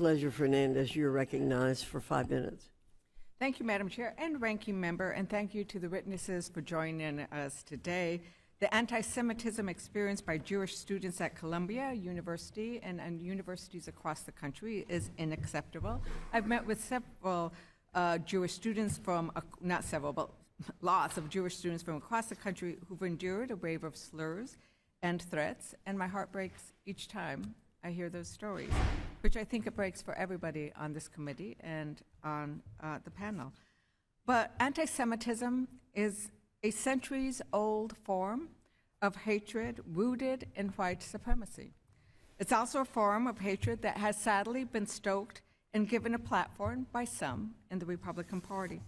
Leger Fernandez, you're recognized for 5 minutes. Thank you, Madam Chair and Ranking Member, and thank you to the witnesses for joining us today. The anti-Semitism experienced by Jewish students at Columbia University and universities across the country is unacceptable. I've met with several Jewish students from, not several, but lots of Jewish students from across the country who've endured a wave of slurs and threats, and my heart breaks each time I hear those stories, which I think it breaks for everybody on this committee and on the panel. But anti-Semitism is a centuries-old form of hatred rooted in white supremacy. It's also a form of hatred that has sadly been stoked and given a platform by some in the Republican Party.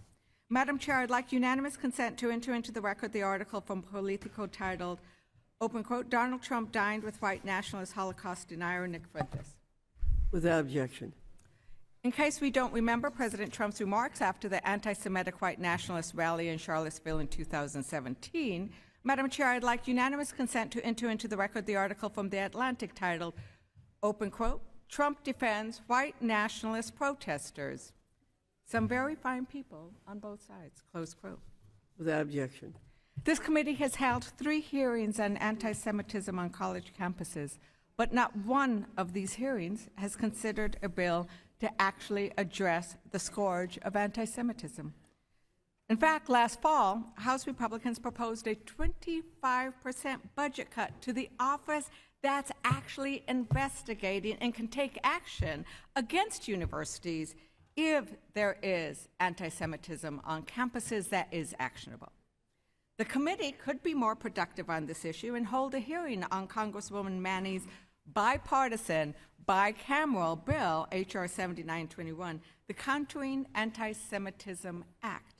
Madam Chair, I'd like unanimous consent to enter into the record the article from Politico titled, open quote, Donald Trump dined with white nationalist Holocaust denier Nick Fuentes. Without objection. In case we don't remember President Trump's remarks after the anti-Semitic white nationalist rally in Charlottesville in 2017, Madam Chair, I'd like unanimous consent to enter into the record the article from The Atlantic titled, open quote, Trump defends white nationalist protesters. Some very fine people on both sides, close quote. Without objection. This committee has held 3 hearings on anti-Semitism on college campuses, but not one of these hearings has considered a bill to actually address the scourge of anti-Semitism. In fact, last fall, House Republicans proposed a 25% budget cut to the office that's actually investigating and can take action against universities if there is anti-Semitism on campuses that is actionable. The committee could be more productive on this issue and hold a hearing on Congresswoman Manning's bipartisan, bicameral bill, H.R. 7921, the Countering Anti-Semitism Act.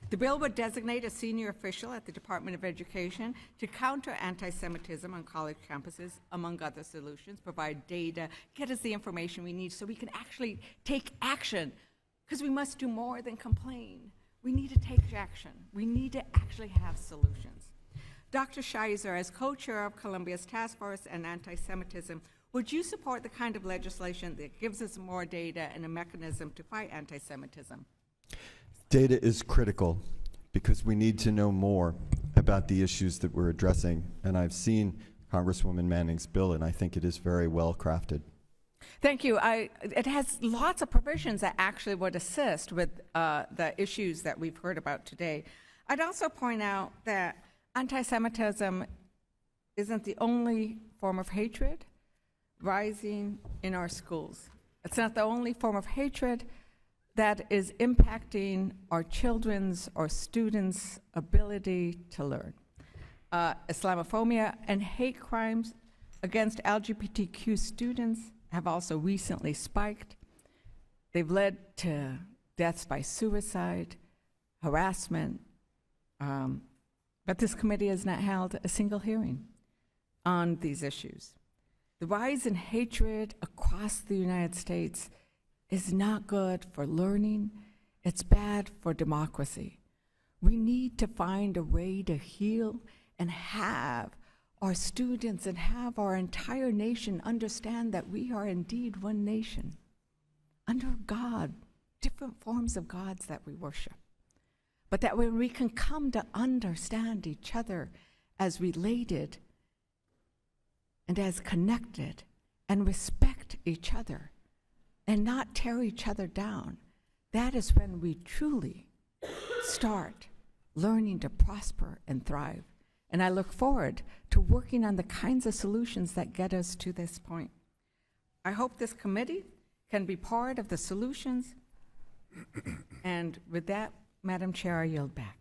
The bill would designate a senior official at the Department of Education to counter anti-Semitism on college campuses, among other solutions, provide data, get us the information we need so we can actually take action, because we must do more than complain. We need to take action. We need to actually have solutions. Dr. Scheiser, as co-chair of Columbia's Task Force on Anti-Semitism, would you support the kind of legislation that gives us more data and a mechanism to fight anti-Semitism? Data is critical because we need to know more about the issues that we're addressing. And I've seen Congresswoman Manning's bill, and I think it is very well crafted. Thank you. It has lots of provisions that actually would assist with the issues that we've heard about today. I'd also point out that anti-Semitism isn't the only form of hatred rising in our schools. It's not the only form of hatred that is impacting our children's or students' ability to learn. Islamophobia and hate crimes against LGBTQ students have also recently spiked. They've led to deaths by suicide, harassment, but this committee has not held a single hearing on these issues. The rise in hatred across the United States is not good for learning. It's bad for democracy. We need to find a way to heal and have our students and have our entire nation understand that we are indeed one nation under God, different forms of gods that we worship. But that when we can come to understand each other as related and as connected and respect each other and not tear each other down, that is when we truly start learning to prosper and thrive. And I look forward to working on the kinds of solutions that get us to this point. I hope this committee can be part of the solutions. And with that, Madam Chair, I yield back.